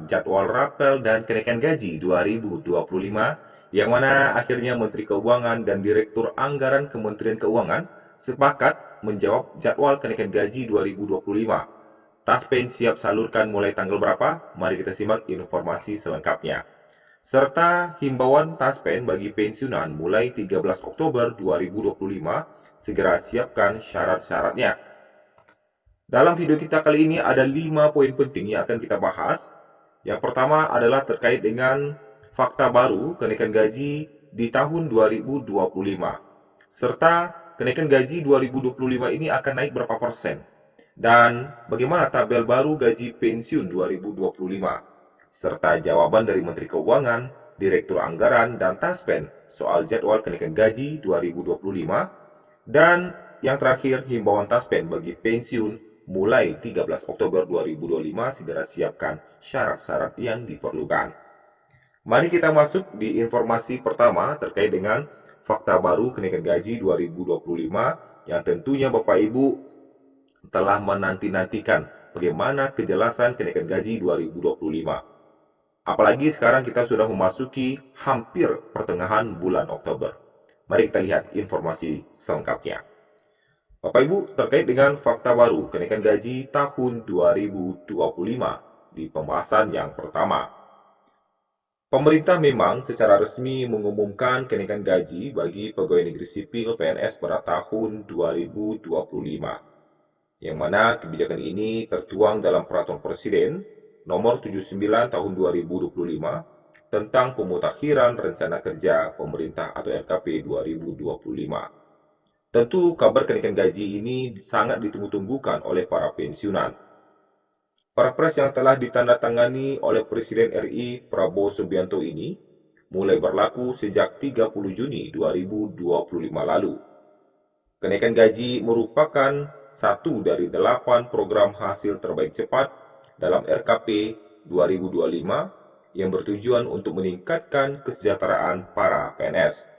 jadwal rapel dan kenaikan gaji 2025, yang mana akhirnya Menteri Keuangan dan Direktur Anggaran Kementerian Keuangan sepakat menjawab jadwal kenaikan gaji 2025. Taspen siap salurkan mulai tanggal berapa? Mari kita simak informasi selengkapnya. Serta himbauan Taspen bagi pensiunan mulai 13 Oktober 2025, segera siapkan syarat-syaratnya. Dalam video kita kali ini ada 5 poin penting yang akan kita bahas. Yang pertama adalah terkait dengan fakta baru kenaikan gaji di tahun 2025. Serta kenaikan gaji 2025 ini akan naik berapa persen. Dan bagaimana tabel baru gaji pensiun 2025. Serta jawaban dari Menteri Keuangan, Direktur Anggaran, dan Taspen soal jadwal kenaikan gaji 2025. Dan yang terakhir, himbauan Taspen bagi pensiun mulai 13 Oktober 2025, segera siapkan syarat-syarat yang diperlukan. Mari kita masuk di informasi pertama terkait dengan fakta baru kenaikan gaji 2025 yang tentunya Bapak Ibu telah menanti-nantikan bagaimana kejelasan kenaikan gaji 2025. Apalagi sekarang kita sudah memasuki hampir pertengahan bulan Oktober. Mari kita lihat informasi selengkapnya. Bapak Ibu, terkait dengan fakta baru kenaikan gaji tahun 2025 di pembahasan yang pertama. Pemerintah memang secara resmi mengumumkan kenaikan gaji bagi pegawai negeri sipil PNS pada tahun 2025. Yang mana kebijakan ini tertuang dalam Peraturan Presiden Nomor 79 Tahun 2025 tentang pemutakhiran rencana kerja pemerintah atau RKP 2025. Tentu kabar kenaikan gaji ini sangat ditunggu-tunggukan oleh para pensiunan. Perpres yang telah ditandatangani oleh Presiden RI Prabowo Subianto ini mulai berlaku sejak 30 Juni 2025 lalu. Kenaikan gaji merupakan satu dari 8 program hasil terbaik cepat dalam RKP 2025 yang bertujuan untuk meningkatkan kesejahteraan para PNS.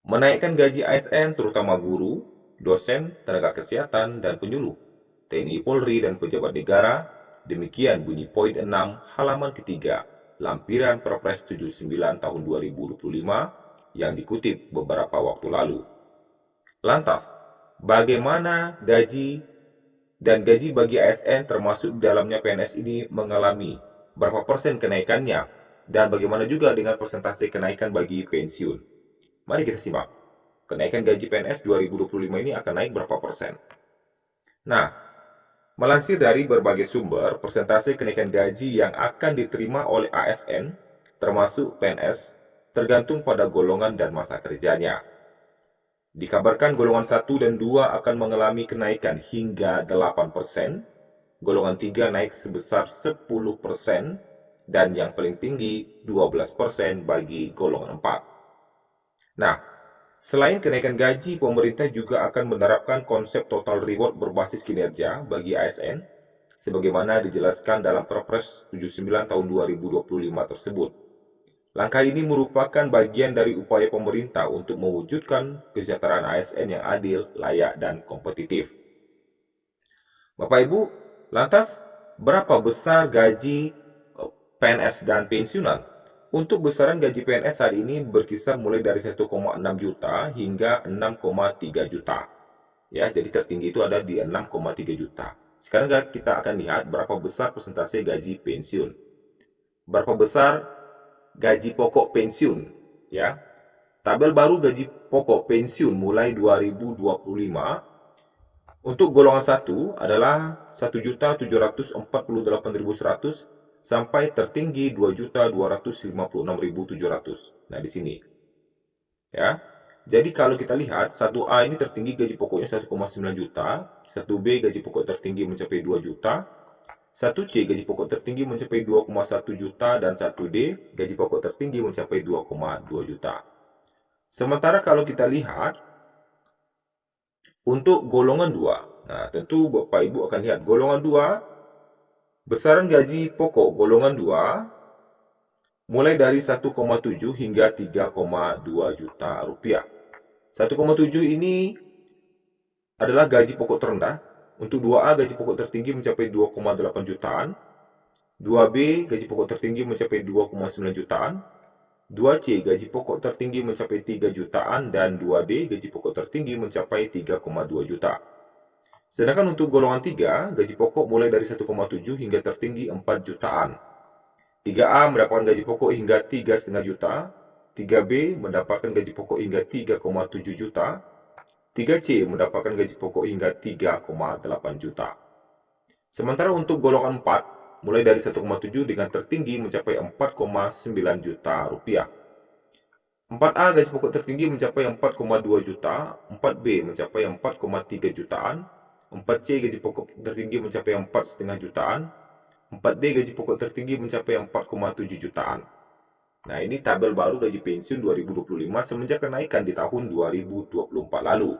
Menaikkan gaji ASN terutama guru, dosen, tenaga kesehatan, dan penyuluh, TNI Polri, dan pejabat negara. Demikian bunyi poin 6 halaman ketiga lampiran Perpres 79 tahun 2025 yang dikutip beberapa waktu lalu. Lantas, bagaimana gaji dan gaji bagi ASN termasuk dalamnya PNS ini mengalami berapa persen kenaikannya dan bagaimana juga dengan persentase kenaikan bagi pensiun? Mari kita simak. Kenaikan gaji PNS 2025 ini akan naik berapa persen? Nah, melansir dari berbagai sumber, persentase kenaikan gaji yang akan diterima oleh ASN, termasuk PNS, tergantung pada golongan dan masa kerjanya. Dikabarkan golongan 1 dan 2 akan mengalami kenaikan hingga 8%, golongan 3 naik sebesar 10%, dan yang paling tinggi 12% bagi golongan 4. Nah, selain kenaikan gaji, pemerintah juga akan menerapkan konsep total reward berbasis kinerja bagi ASN, sebagaimana dijelaskan dalam Perpres 79 tahun 2025 tersebut. Langkah ini merupakan bagian dari upaya pemerintah untuk mewujudkan kesejahteraan ASN yang adil, layak, dan kompetitif. Bapak Ibu, lantas berapa besar gaji PNS dan pensiunan? Untuk besaran gaji PNS saat ini berkisar mulai dari 1,6 juta hingga 6,3 juta. Ya, jadi tertinggi itu ada di 6,3 juta. Sekarang kita akan lihat berapa besar persentase gaji pensiun. Berapa besar gaji pokok pensiun, ya. Tabel baru gaji pokok pensiun mulai 2025 untuk golongan 1 adalah 1.748.100 sampai tertinggi 2.256.700. Nah, di sini. Ya. Jadi kalau kita lihat 1A ini tertinggi gaji pokoknya 1,9 juta, 1B gaji pokok tertinggi mencapai 2 juta, 1C gaji pokok tertinggi mencapai 2,1 juta, dan 1D gaji pokok tertinggi mencapai 2,2 juta. Sementara kalau kita lihat untuk golongan 2, nah tentu Bapak Ibu akan lihat golongan 2, besaran gaji pokok golongan 2 mulai dari 1,7 hingga 3,2 juta rupiah. 1,7 ini adalah gaji pokok terendah. Untuk 2A gaji pokok tertinggi mencapai 2,8 jutaan. 2B gaji pokok tertinggi mencapai 2,9 jutaan, 2C gaji pokok tertinggi mencapai 3 jutaan, dan 2D gaji pokok tertinggi mencapai 3,2 juta. Sedangkan untuk golongan 3, gaji pokok mulai dari 1,7 hingga tertinggi 4 jutaan. 3A mendapatkan gaji pokok hingga 3,5 juta, 3B mendapatkan gaji pokok hingga 3,7 juta, 3C mendapatkan gaji pokok hingga 3,8 juta. Sementara untuk golongan 4, mulai dari 1,7 dengan tertinggi mencapai 4,9 juta rupiah. 4A gaji pokok tertinggi mencapai 4,2 juta, 4B mencapai 4,3 jutaan, 4C gaji pokok tertinggi mencapai 4,5 jutaan, 4D gaji pokok tertinggi mencapai 4,7 jutaan. Nah, ini tabel baru gaji pensiun 2025 semenjak kenaikan di tahun 2024 lalu.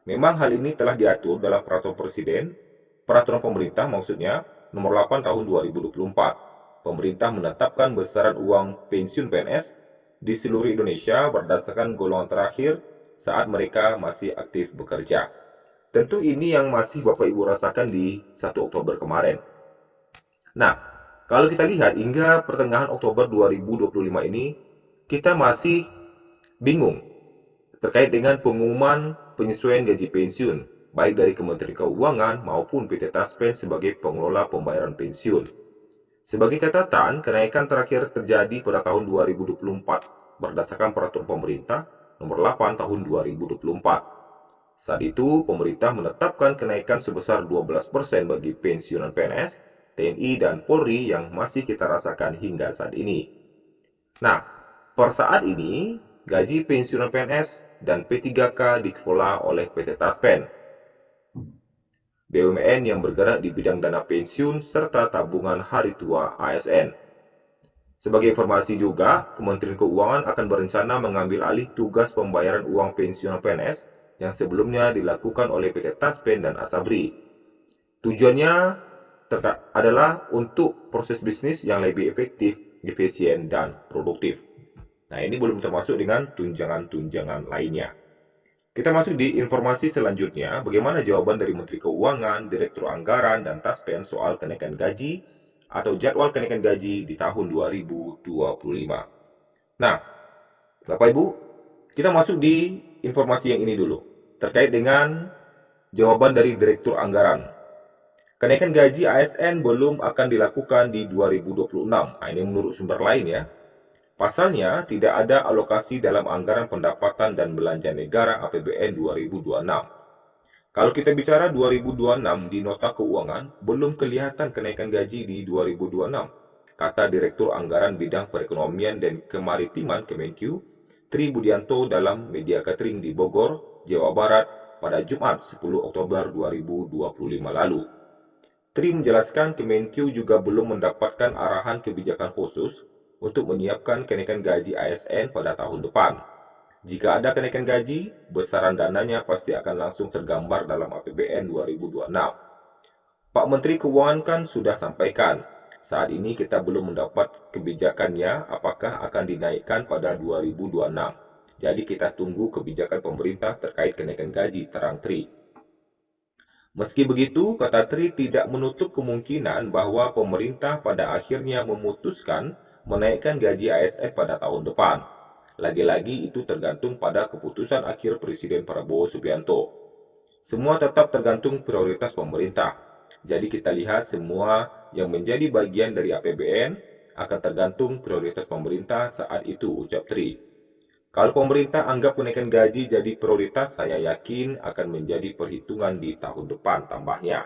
Memang hal ini telah diatur dalam peraturan pemerintah maksudnya, nomor 8 tahun 2024. Pemerintah menetapkan besaran uang pensiun PNS di seluruh Indonesia berdasarkan golongan terakhir saat mereka masih aktif bekerja. Tentu ini yang masih Bapak Ibu rasakan di 1 Oktober kemarin. Nah, kalau kita lihat hingga pertengahan Oktober 2025 ini, kita masih bingung terkait dengan pengumuman penyesuaian gaji pensiun, baik dari Kementerian Keuangan maupun PT Taspen sebagai pengelola pembayaran pensiun. Sebagai catatan, kenaikan terakhir terjadi pada tahun 2024 berdasarkan peraturan pemerintah nomor 8 tahun 2024. Saat itu, pemerintah menetapkan kenaikan sebesar 12% bagi pensiunan PNS, TNI, dan Polri yang masih kita rasakan hingga saat ini. Nah, per saat ini, gaji pensiunan PNS dan P3K dikelola oleh PT Taspen, BUMN yang bergerak di bidang dana pensiun serta tabungan hari tua ASN. Sebagai informasi juga, Kementerian Keuangan akan berencana mengambil alih tugas pembayaran uang pensiunan PNS yang sebelumnya dilakukan oleh PT Taspen dan Asabri. Tujuannya adalah untuk proses bisnis yang lebih efektif, efisien, dan produktif. Nah, ini belum termasuk dengan tunjangan-tunjangan lainnya. Kita masuk di informasi selanjutnya, bagaimana jawaban dari Menteri Keuangan, Direktur Anggaran, dan Taspen soal kenaikan gaji atau jadwal kenaikan gaji di tahun 2025. Nah, Bapak Ibu, kita masuk di informasi yang ini dulu, terkait dengan jawaban dari Direktur Anggaran. Kenaikan gaji ASN belum akan dilakukan di 2026. Nah, ini menurut sumber lain ya. Pasalnya, tidak ada alokasi dalam anggaran pendapatan dan belanja negara APBN 2026. Kalau kita bicara 2026 di nota keuangan, belum kelihatan kenaikan gaji di 2026, kata Direktur Anggaran Bidang Perekonomian dan Kemaritiman Kemenkyu, Tri Budianto dalam media catering di Bogor, Jawa Barat pada Jumat 10 Oktober 2025 lalu. Tri menjelaskan Kemenkyu juga belum mendapatkan arahan kebijakan khusus untuk menyiapkan kenaikan gaji ASN pada tahun depan. Jika ada kenaikan gaji, besaran dananya pasti akan langsung tergambar dalam APBN 2026. Pak Menteri Keuangan kan sudah sampaikan, saat ini kita belum mendapat kebijakannya apakah akan dinaikkan pada 2026. Jadi kita tunggu kebijakan pemerintah terkait kenaikan gaji, terang Tri. Meski begitu, kata Tri tidak menutup kemungkinan bahwa pemerintah pada akhirnya memutuskan menaikkan gaji ASN pada tahun depan. Lagi-lagi itu tergantung pada keputusan akhir Presiden Prabowo Subianto. Semua tetap tergantung prioritas pemerintah. Jadi kita lihat semua yang menjadi bagian dari APBN akan tergantung prioritas pemerintah saat itu, ucap Tri. Kalau pemerintah anggap kenaikan gaji jadi prioritas, saya yakin akan menjadi perhitungan di tahun depan, tambahnya.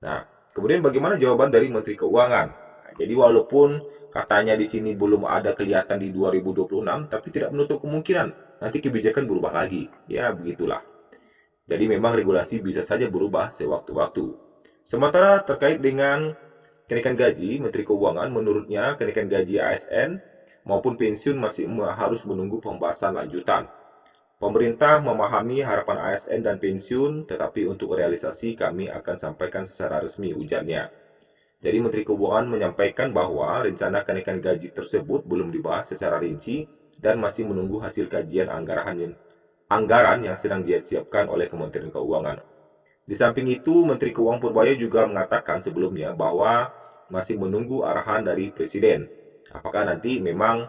Nah, kemudian bagaimana jawaban dari Menteri Keuangan? Nah, jadi walaupun katanya di sini belum ada kelihatan di 2026, tapi tidak menutup kemungkinan nanti kebijakan berubah lagi. Ya, begitulah. Jadi memang regulasi bisa saja berubah sewaktu-waktu. Sementara terkait dengan kenaikan gaji, Menteri Keuangan menurutnya kenaikan gaji ASN maupun pensiun masih harus menunggu pembahasan lanjutan. Pemerintah memahami harapan ASN dan pensiun, tetapi untuk realisasi kami akan sampaikan secara resmi, ujarnya. Jadi Menteri Keuangan menyampaikan bahwa rencana kenaikan gaji tersebut belum dibahas secara rinci dan masih menunggu hasil kajian anggaran yang sedang disiapkan oleh Kementerian Keuangan. Di samping itu, Menteri Keuangan Purbaya juga mengatakan sebelumnya bahwa masih menunggu arahan dari Presiden. Apakah nanti memang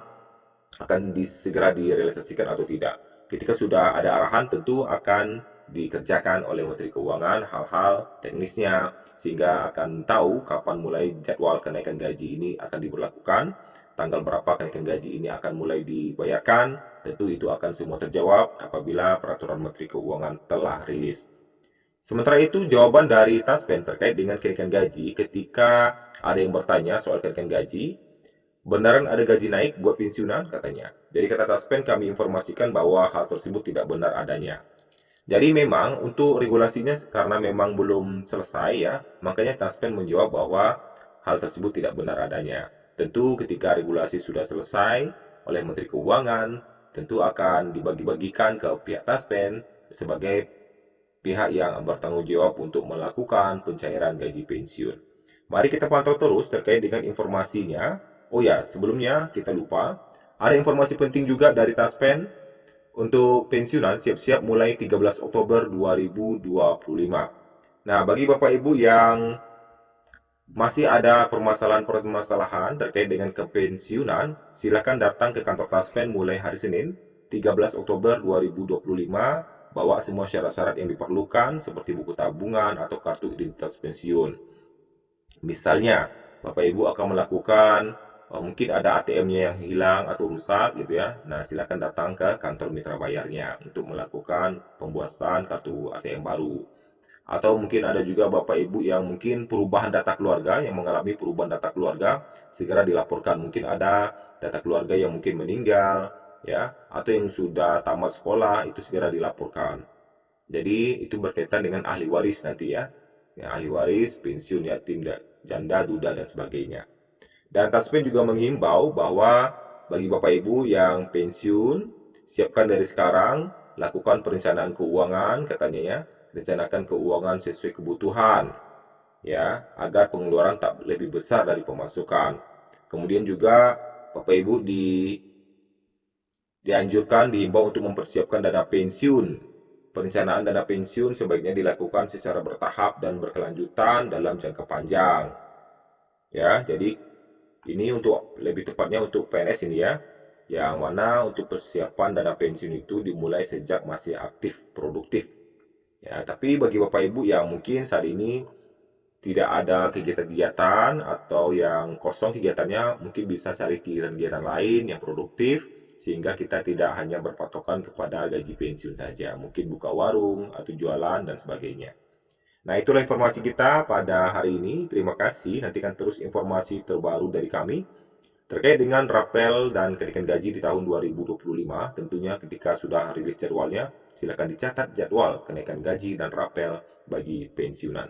akan segera direalisasikan atau tidak. Ketika sudah ada arahan, tentu akan dikerjakan oleh Menteri Keuangan hal-hal teknisnya, sehingga akan tahu kapan mulai jadwal kenaikan gaji ini akan diberlakukan, tanggal berapa kenaikan gaji ini akan mulai dibayarkan. Tentu itu akan semua terjawab apabila peraturan Menteri Keuangan telah rilis. Sementara itu, jawaban dari Taspen terkait dengan kenaikan gaji ketika ada yang bertanya soal kenaikan gaji, benaran ada gaji naik buat pensiunan, katanya. Jadi kata Taspen, kami informasikan bahwa hal tersebut tidak benar adanya. Jadi memang untuk regulasinya karena memang belum selesai ya, makanya Taspen menjawab bahwa hal tersebut tidak benar adanya. Tentu ketika regulasi sudah selesai oleh Menteri Keuangan, tentu akan dibagi-bagikan ke pihak Taspen sebagai pihak yang bertanggung jawab untuk melakukan pencairan gaji pensiun. Mari kita pantau terus terkait dengan informasinya. Oh ya, sebelumnya kita lupa, ada informasi penting juga dari Taspen untuk pensiunan siap-siap mulai 13 Oktober 2025. Nah, bagi Bapak Ibu yang masih ada permasalahan-permasalahan terkait dengan kepensiunan, silakan datang ke kantor Taspen mulai hari Senin, 13 Oktober 2025, bawa semua syarat-syarat yang diperlukan seperti buku tabungan atau kartu identitas pensiun. Misalnya, Bapak Ibu akan melakukan mungkin ada ATM-nya yang hilang atau rusak gitu ya. Nah, silakan datang ke kantor mitra bayarnya untuk melakukan pembuatan kartu ATM baru. Atau mungkin ada juga Bapak Ibu yang mungkin perubahan data keluarga, yang mengalami perubahan data keluarga, segera dilaporkan. Mungkin ada data keluarga yang mungkin meninggal, ya, atau yang sudah tamat sekolah, itu segera dilaporkan. Jadi itu berkaitan dengan ahli waris nanti ya. Ya, ahli waris, pensiun yatim, janda, duda, dan sebagainya. Dan Taspen juga menghimbau bahwa bagi Bapak Ibu yang pensiun, siapkan dari sekarang, lakukan perencanaan keuangan, katanya ya, rencanakan keuangan sesuai kebutuhan, ya, agar pengeluaran tak lebih besar dari pemasukan. Kemudian juga Bapak Ibu dihimbau untuk mempersiapkan dana pensiun. Perencanaan dana pensiun sebaiknya dilakukan secara bertahap dan berkelanjutan dalam jangka panjang. Ya, jadi ini untuk lebih tepatnya untuk PNS ini ya, yang mana untuk persiapan dana pensiun itu dimulai sejak masih aktif produktif. Ya, tapi bagi Bapak Ibu yang mungkin saat ini tidak ada kegiatan-kegiatan atau yang kosong kegiatannya, mungkin bisa cari kegiatan-kegiatan lain yang produktif sehingga kita tidak hanya berpatokan kepada gaji pensiun saja, mungkin buka warung atau jualan dan sebagainya. Nah, itulah informasi kita pada hari ini. Terima kasih. Nantikan terus informasi terbaru dari kami terkait dengan rapel dan kenaikan gaji di tahun 2025. Tentunya ketika sudah rilis jadwalnya, silakan dicatat jadwal kenaikan gaji dan rapel bagi pensiunan.